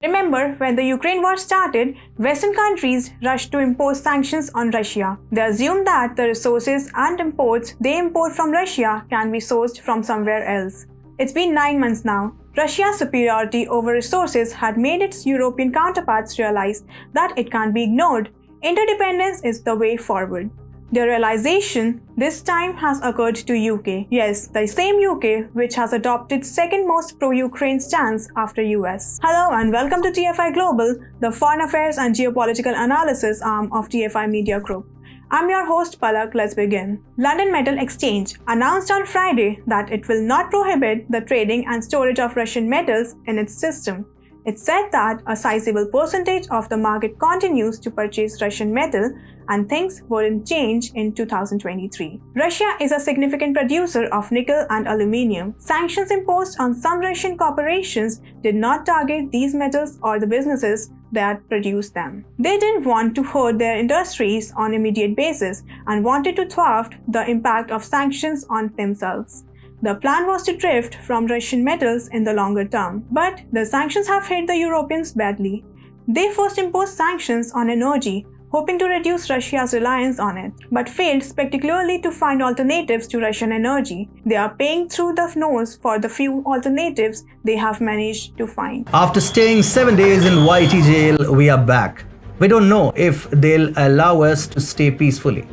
Remember, when the Ukraine war started, Western countries rushed to impose sanctions on Russia. They assumed that the resources and imports they import from Russia can be sourced from somewhere else. It's been 9 months now. Russia's superiority over resources had made its European counterparts realize that it can't be ignored. Interdependence is the way forward. The realization this time has occurred to UK. Yes, the same UK which has adopted second most pro-Ukraine stance after US. Hello and welcome to TFI Global, the foreign affairs and geopolitical analysis arm of TFI Media Group. I'm your host Palak. Let's begin. London Metal Exchange announced on Friday that it will not prohibit the trading and storage of Russian metals in its system. It said that a sizable percentage of the market continues to purchase Russian metal and things wouldn't change in 2023. Russia is a significant producer of nickel and aluminium. Sanctions imposed on some Russian corporations did not target these metals or the businesses that produce them. They didn't want to hurt their industries on an immediate basis and wanted to thwart the impact of sanctions on themselves. The plan was to drift from Russian metals in the longer term, but the sanctions have hit the Europeans badly. They first imposed sanctions on energy, hoping to reduce Russia's reliance on it, but failed spectacularly to find alternatives to Russian energy. They are paying through the nose for the few alternatives they have managed to find. After staying 7 days in YT jail, we are back. We don't know if they'll allow us to stay peacefully.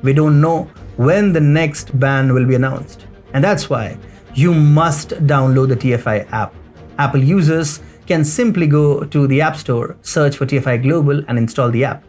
We don't know when the next ban will be announced. And that's why you must download the TFI app. Apple users can simply go to the App Store, search for TFIGlobal and install the app.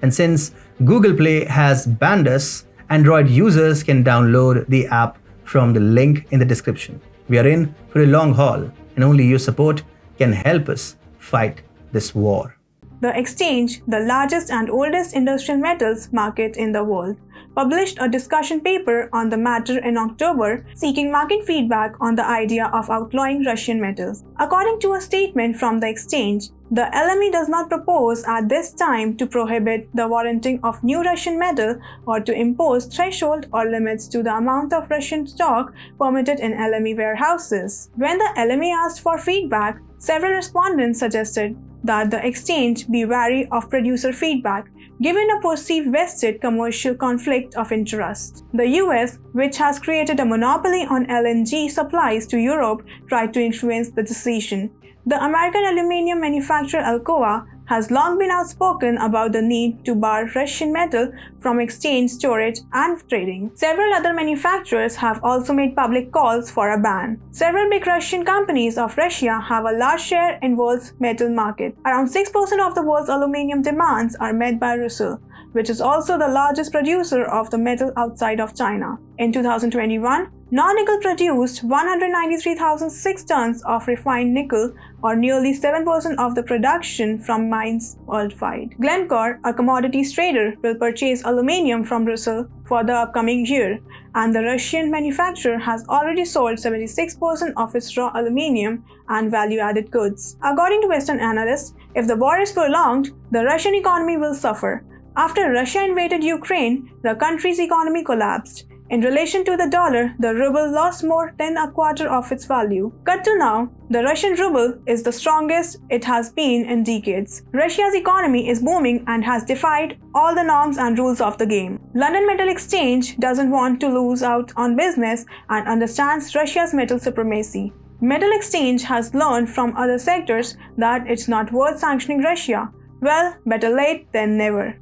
And since Google Play has banned us, Android users can download the app from the link in the description. We are in for a long haul, and only your support can help us fight this war. The exchange, the largest and oldest industrial metals market in the world, published a discussion paper on the matter in October, seeking market feedback on the idea of outlawing Russian metals. According to a statement from the exchange, the LME does not propose at this time to prohibit the warranting of new Russian metal or to impose threshold or limits to the amount of Russian stock permitted in LME warehouses. When the LME asked for feedback, several respondents suggested that the exchange be wary of producer feedback, given a perceived vested commercial conflict of interest. The US, which has created a monopoly on LNG supplies to Europe, tried to influence the decision. The American aluminium manufacturer Alcoa has long been outspoken about the need to bar Russian metal from exchange, storage, and trading. Several other manufacturers have also made public calls for a ban. Several big Russian companies of Russia have a large share in the world's metal market. Around 6% of the world's aluminium demands are met by Russia, which is also the largest producer of the metal outside of China. In 2021, non-nickel produced 193,006 tons of refined nickel, or nearly 7% of the production from mines worldwide. Glencore, a commodities trader, will purchase aluminium from Russia for the upcoming year, and the Russian manufacturer has already sold 76% of its raw aluminium and value-added goods. According to Western analysts, if the war is prolonged, the Russian economy will suffer. After Russia invaded Ukraine, the country's economy collapsed. In relation to the dollar, the ruble lost more than a quarter of its value. Cut to now, the Russian ruble is the strongest it has been in decades. Russia's economy is booming and has defied all the norms and rules of the game. London Metal Exchange doesn't want to lose out on business and understands Russia's metal supremacy. Metal Exchange has learned from other sectors that it's not worth sanctioning Russia. Well, better late than never.